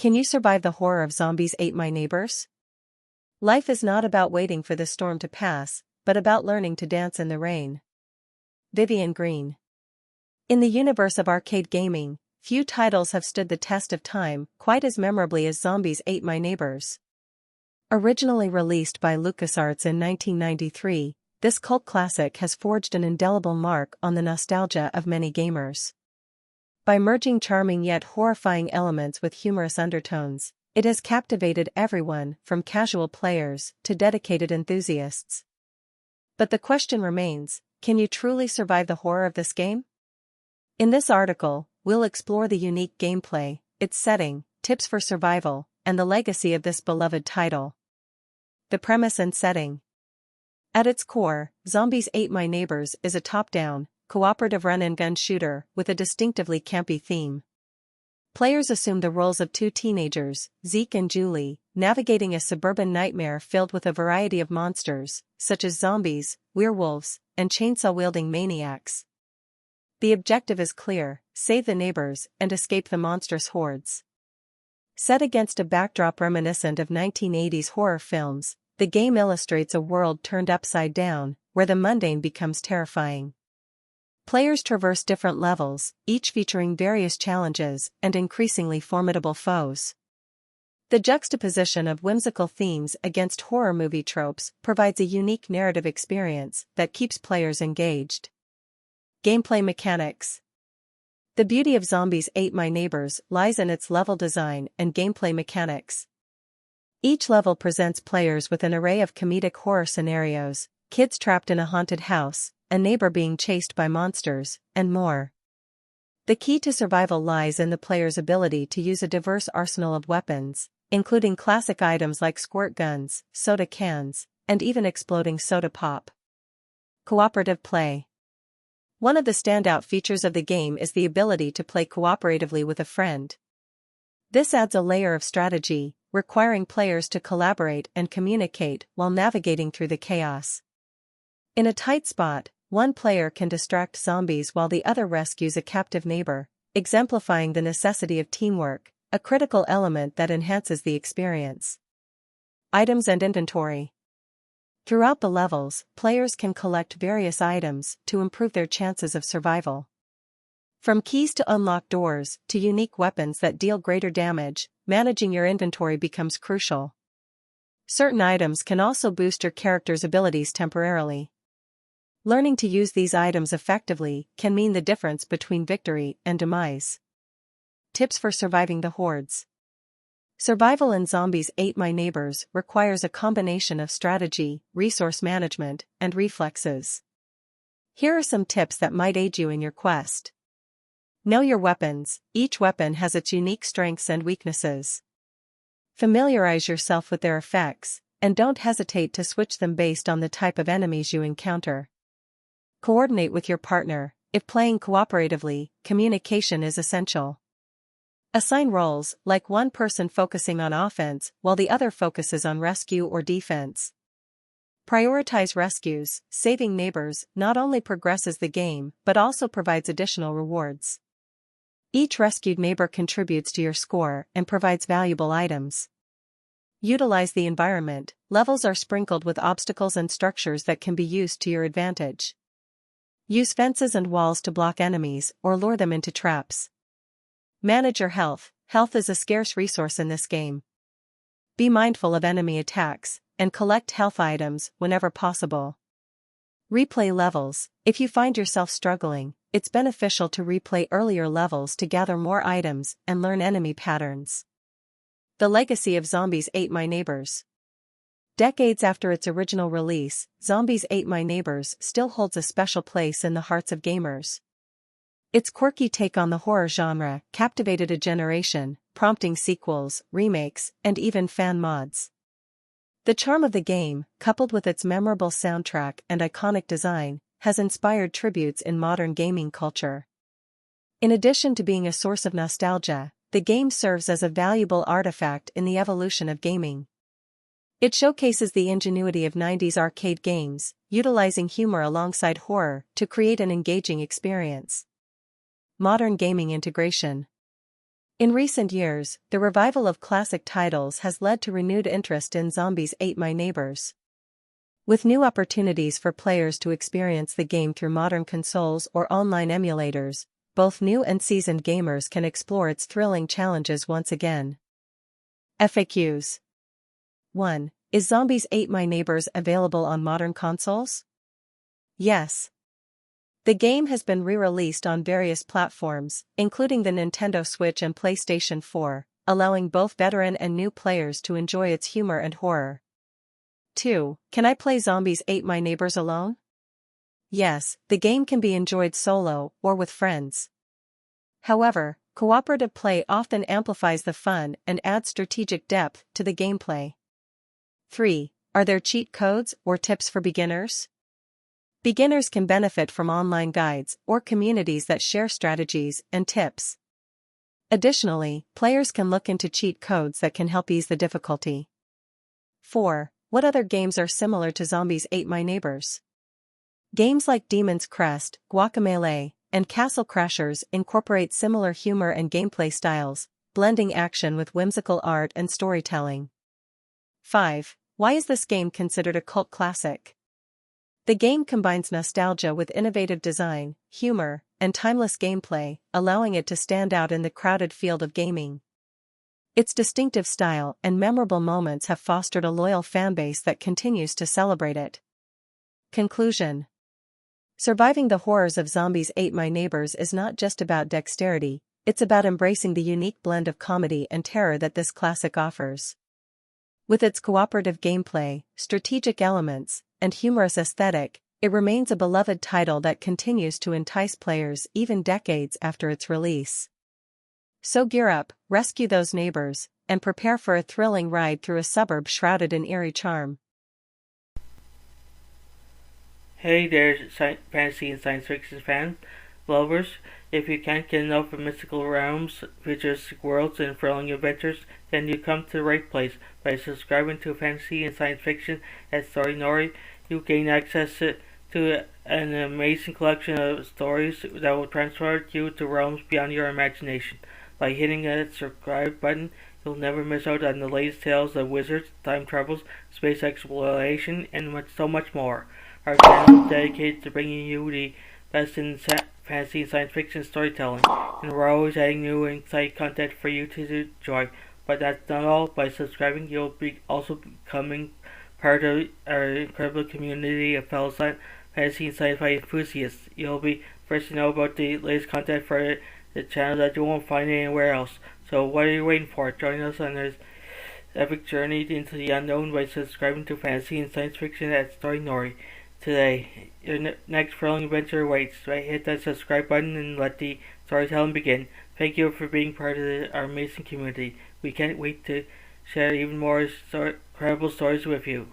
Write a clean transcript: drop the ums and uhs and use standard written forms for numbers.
Can you survive the horror of zombies ate my neighbors? Life is not about waiting for the storm to pass, but about learning to dance in the rain. Vivian Green. In the universe of arcade gaming, few titles have stood the test of time quite as memorably as Zombies Ate My Neighbors. Originally released by LucasArts in 1993, this cult classic has forged an indelible mark on the nostalgia of many gamers. By merging charming yet horrifying elements with humorous undertones, it has captivated everyone from casual players to dedicated enthusiasts. But the question remains, can you truly survive the horror of this game? In this article, we'll explore the unique gameplay, its setting, tips for survival, and the legacy of this beloved title. The premise and setting. At its core, Zombies Ate My Neighbors is a top-down, cooperative run-and-gun shooter with a distinctively campy theme. Players assume the roles of two teenagers, Zeke and Julie, navigating a suburban nightmare filled with a variety of monsters, such as zombies, werewolves, and chainsaw-wielding maniacs. The objective is clear: save the neighbors and escape the monstrous hordes. Set against a backdrop reminiscent of 1980s horror films, the game illustrates a world turned upside down, where the mundane becomes terrifying. Players traverse different levels, each featuring various challenges and increasingly formidable foes. The juxtaposition of whimsical themes against horror movie tropes provides a unique narrative experience that keeps players engaged. Gameplay mechanics. The beauty of Zombies Ate My Neighbors lies in its level design and gameplay mechanics. Each level presents players with an array of comedic horror scenarios: kids trapped in a haunted house, a neighbor being chased by monsters, and more. The key to survival lies in the player's ability to use a diverse arsenal of weapons, including classic items like squirt guns, soda cans, and even exploding soda pop. Cooperative play. One of the standout features of the game is the ability to play cooperatively with a friend. This adds a layer of strategy, requiring players to collaborate and communicate while navigating through the chaos. In a tight spot, one player can distract zombies while the other rescues a captive neighbor, exemplifying the necessity of teamwork, a critical element that enhances the experience. Items and inventory. Throughout the levels, players can collect various items to improve their chances of survival. From keys to unlock doors to unique weapons that deal greater damage, managing your inventory becomes crucial. Certain items can also boost your character's abilities temporarily. Learning to use these items effectively can mean the difference between victory and demise. Tips for surviving the hordes. Survival in Zombies Ate My Neighbors requires a combination of strategy, resource management, and reflexes. Here are some tips that might aid you in your quest. Know your weapons. Each weapon has its unique strengths and weaknesses. Familiarize yourself with their effects, and don't hesitate to switch them based on the type of enemies you encounter. Coordinate with your partner. If playing cooperatively, communication is essential. Assign roles, like one person focusing on offense while the other focuses on rescue or defense. Prioritize rescues. Saving neighbors not only progresses the game but also provides additional rewards. Each rescued neighbor contributes to your score and provides valuable items. Utilize the environment. Levels are sprinkled with obstacles and structures that can be used to your advantage. Use fences and walls to block enemies or lure them into traps. Manage your health. Health is a scarce resource in this game. Be mindful of enemy attacks, and collect health items whenever possible. Replay levels. If you find yourself struggling, it's beneficial to replay earlier levels to gather more items and learn enemy patterns. The legacy of Zombies Ate My Neighbors. Decades after its original release, Zombies Ate My Neighbors still holds a special place in the hearts of gamers. Its quirky take on the horror genre captivated a generation, prompting sequels, remakes, and even fan mods. The charm of the game, coupled with its memorable soundtrack and iconic design, has inspired tributes in modern gaming culture. In addition to being a source of nostalgia, the game serves as a valuable artifact in the evolution of gaming. It showcases the ingenuity of 90s arcade games, utilizing humor alongside horror to create an engaging experience. Modern gaming integration. In recent years, the revival of classic titles has led to renewed interest in Zombies Ate My Neighbors. With new opportunities for players to experience the game through modern consoles or online emulators, both new and seasoned gamers can explore its thrilling challenges once again. FAQs. 1. Is Zombies Ate My Neighbors available on modern consoles? Yes. The game has been re-released on various platforms, including the Nintendo Switch and PlayStation 4, allowing both veteran and new players to enjoy its humor and horror. 2. Can I play Zombies Ate My Neighbors alone? Yes, the game can be enjoyed solo or with friends. However, cooperative play often amplifies the fun and adds strategic depth to the gameplay. 3. Are there cheat codes or tips for beginners? Beginners can benefit from online guides or communities that share strategies and tips. Additionally, players can look into cheat codes that can help ease the difficulty. 4. What other games are similar to Zombies Ate My Neighbors? Games like Demon's Crest, Guacamelee, and Castle Crashers incorporate similar humor and gameplay styles, blending action with whimsical art and storytelling. 5. Why is this game considered a cult classic? The game combines nostalgia with innovative design, humor, and timeless gameplay, allowing it to stand out in the crowded field of gaming. Its distinctive style and memorable moments have fostered a loyal fanbase that continues to celebrate it. Conclusion. Surviving the horrors of Zombies Ate My Neighbors is not just about dexterity, it's about embracing the unique blend of comedy and terror that this classic offers. With its cooperative gameplay, strategic elements, and humorous aesthetic, it remains a beloved title that continues to entice players even decades after its release. So gear up, rescue those neighbors, and prepare for a thrilling ride through a suburb shrouded in eerie charm. Hey there, fantasy and science fiction fans, lovers. If you can't get enough of mystical realms, futuristic worlds, and thrilling adventures, then you come to the right place. By subscribing to Fantasy and Science Fiction at Story Nori, you gain access to an amazing collection of stories that will transport you to realms beyond your imagination. By hitting that subscribe button, you'll never miss out on the latest tales of wizards, time travels, space exploration, and so much more. Our channel is dedicated to bringing you the best in fantasy and science fiction storytelling, and we're always adding new and exciting content for you to enjoy. But that's not all. By subscribing, you'll be also becoming part of our incredible community of fellow fantasy and sci-fi enthusiasts. You'll be first to know about the latest content for the channel that you won't find anywhere else. So what are you waiting for? Join us on this epic journey into the unknown by subscribing to Fantasy and Science Fiction at Story Nori. Today, your next thrilling adventure awaits. Right, hit that subscribe button and let the storytelling begin. Thank you for being part of our amazing community. We can't wait to share even more incredible stories with you.